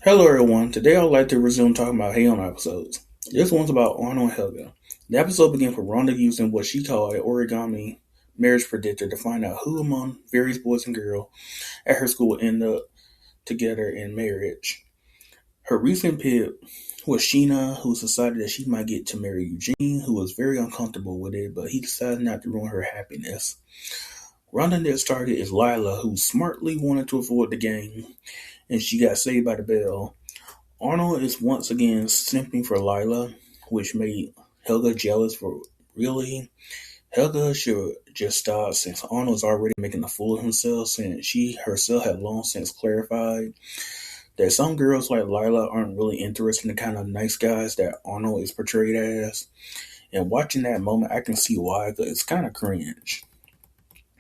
Hello everyone, today I would like to resume talking about Hey On episodes. This one's about Arnold and Helga. The episode begins with Rhonda using what she called an origami marriage predictor to find out who among various boys and girls at her school will end up together in marriage. Her recent pick was Sheena, who decided that she might get to marry Eugene, who was very uncomfortable with it, but he decided not to ruin her happiness. Rhonda next target is Lila, who smartly wanted to avoid the game, and she got saved by the bell. Arnold is once again simping for Lila, which made Helga jealous for really. Helga should just stop since Arnold is already making a fool of himself since she herself had long since clarified that some girls like Lila aren't really interested in the kind of nice guys that Arnold is portrayed as. And watching that moment, I can see why, because it's kind of cringe.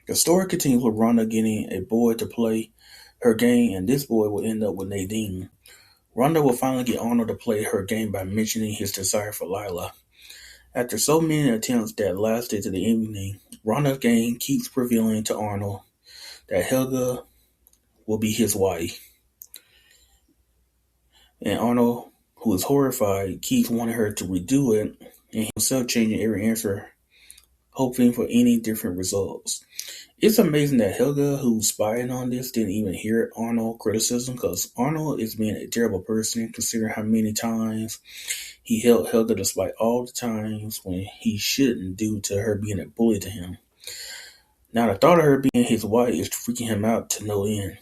The story continues with Rhonda getting a boy to play her game, and this boy will end up with Nadine. Rhonda will finally get Arnold to play her game by mentioning his desire for Lila. After so many attempts that lasted to the evening, Rhonda's game keeps revealing to Arnold that Helga will be his wife. And Arnold, who is horrified, keeps wanting her to redo it, and himself changing every answer, hoping for any different results. It's amazing that Helga, who's spying on this, didn't even hear Arnold's criticism, because Arnold is being a terrible person, considering how many times he helped Helga despite all the times when he shouldn't due to her being a bully to him. Now, the thought of her being his wife is freaking him out to no end.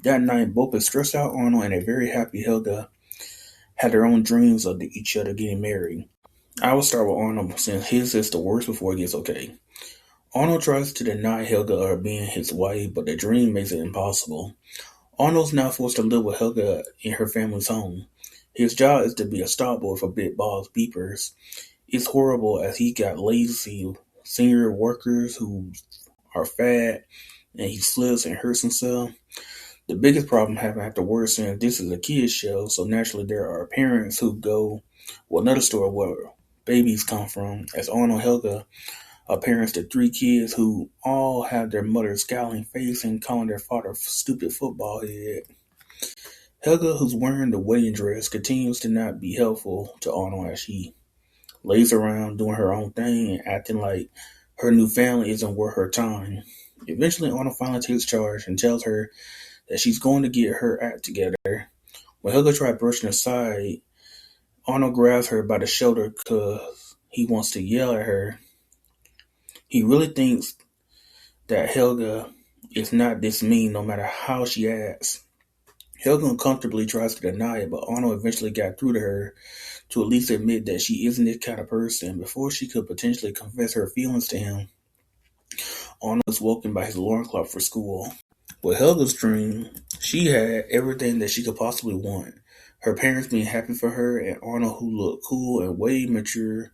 That night, both a stressed out Arnold and a very happy Helga had their own dreams of each other getting married. I will start with Arnold since his is the worst before it gets okay. Arnold tries to deny Helga of her being his wife, but the dream makes it impossible. Arnold's now forced to live with Helga in her family's home. His job is to be a stopboy for Big Boss Beepers. It's horrible as he got lazy senior workers who are fat and he slips and hurts himself. The biggest problem happened afterwards since this is a kids show, so naturally there are parents who go another store where babies come from, as Arnold and Helga are parents to three kids who all have their mother's scowling face and calling their father stupid football head. Helga, who's wearing the wedding dress, continues to not be helpful to Arnold as she lays around doing her own thing and acting like her new family isn't worth her time. Eventually, Arnold finally takes charge and tells her that she's going to get her act together. When Helga tries brushing aside, Arnold grabs her by the shoulder because he wants to yell at her. He really thinks that Helga is not this mean no matter how she acts. Helga uncomfortably tries to deny it, but Arnold eventually got through to her to at least admit that she isn't this kind of person before she could potentially confess her feelings to him. Arnold is woken by his alarm clock for school. With Helga's dream, she had everything that she could possibly want. Her parents being happy for her and Arnold who looked cool and way mature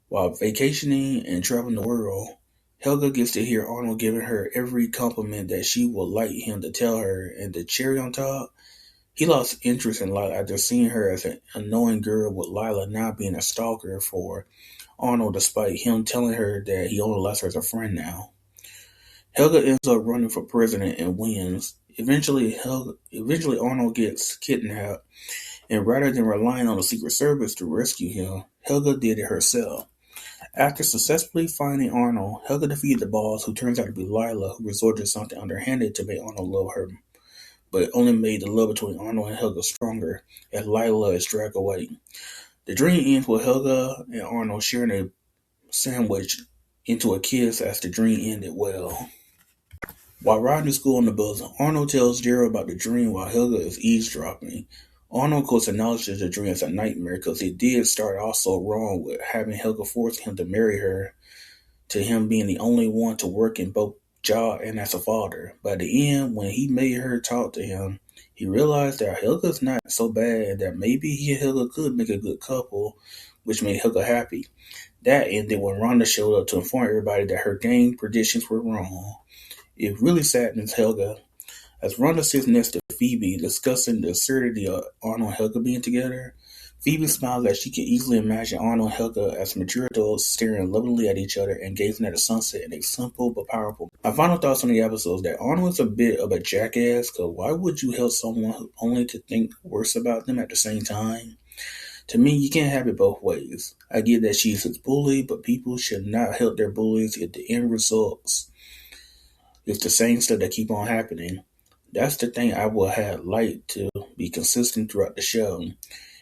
while vacationing and traveling the world. Helga gets to hear Arnold giving her every compliment that she would like him to tell her, and the cherry on top, he lost interest in Lila after seeing her as an annoying girl, with Lila now being a stalker for Arnold despite him telling her that he only likes her as a friend now. Helga ends up running for president and wins. Eventually Arnold gets kidnapped, and rather than relying on the Secret Service to rescue him, Helga did it herself. After successfully finding Arnold, Helga defeated the boss, who turns out to be Lila, who resorted to something underhanded to make Arnold love her, but it only made the love between Arnold and Helga stronger as Lila is dragged away. The dream ends with Helga and Arnold sharing a sandwich into a kiss as the dream ended well. While riding to school on the bus, Arnold tells Daryl about the dream while Helga is eavesdropping. Arnold, of course, acknowledges the dream as a nightmare because it did start off so wrong with having Helga force him to marry her, to him being the only one to work in both job and as a father. But at the end, when he made her talk to him, he realized that Helga's not so bad and that maybe he and Helga could make a good couple, which made Helga happy. That ended when Rhonda showed up to inform everybody that her game predictions were wrong. It really saddens Helga. As Rhonda sits next to Phoebe discussing the absurdity of Arnold and Helga being together, Phoebe smiles as she can easily imagine Arnold and Helga as mature adults staring lovingly at each other and gazing at the sunset in a simple but powerful. My final thoughts on the episode is that Arnold is a bit of a jackass, because why would you help someone only to think worse about them at the same time? To me, you can't have it both ways. I get that she's his bully, but people should not help their bullies if the end results is the same stuff that keep on happening. That's the thing I would have liked to be consistent throughout the show.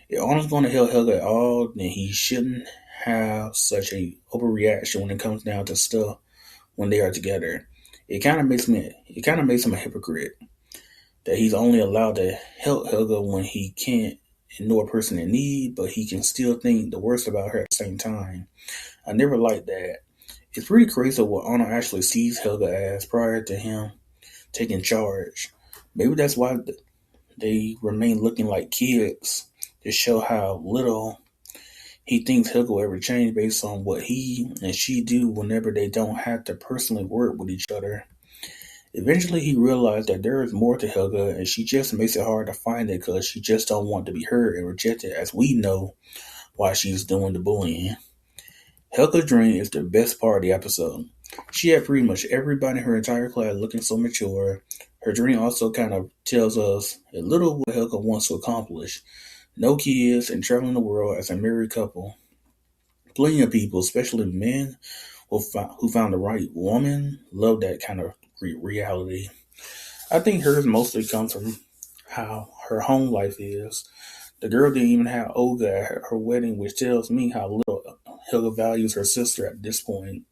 If Arnold's going to help Helga at all, then he shouldn't have such a overreaction when it comes down to stuff when they are together. It kind of makes him a hypocrite that he's only allowed to help Helga when he can't ignore a person in need, but he can still think the worst about her at the same time. I never liked that. It's pretty crazy what Arnold actually sees Helga as prior to him taking charge. Maybe that's why they remain looking like kids, to show how little he thinks Helga will ever change based on what he and she do whenever they don't have to personally work with each other. Eventually he realized that there is more to Helga, and she just makes it hard to find it because she just don't want to be hurt and rejected, as we know why she's doing the bullying. Helga's dream is the best part of the episode. She had pretty much everybody in her entire class looking so mature. Her dream also kind of tells us a little what Helga wants to accomplish. No kids and traveling the world as a married couple. Plenty of people, especially men who found the right woman, love that kind of reality. I think hers mostly comes from how her home life is. The girl didn't even have Olga at her wedding, which tells me how little Helga values her sister at this point.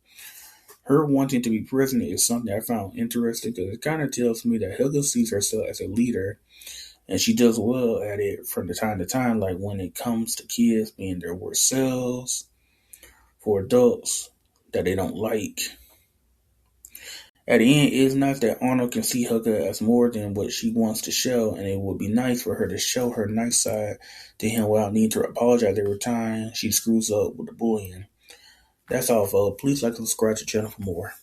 Her wanting to be present is something I found interesting, because it kind of tells me that Helga sees herself as a leader, and she does well at it from the time to time, like when it comes to kids being their worst selves for adults that they don't like. At the end, it is nice that Arnold can see Helga as more than what she wants to show, and it would be nice for her to show her nice side to him without needing to apologize every time she screws up with the bullying. That's all, folks. Please like and subscribe to the channel for more.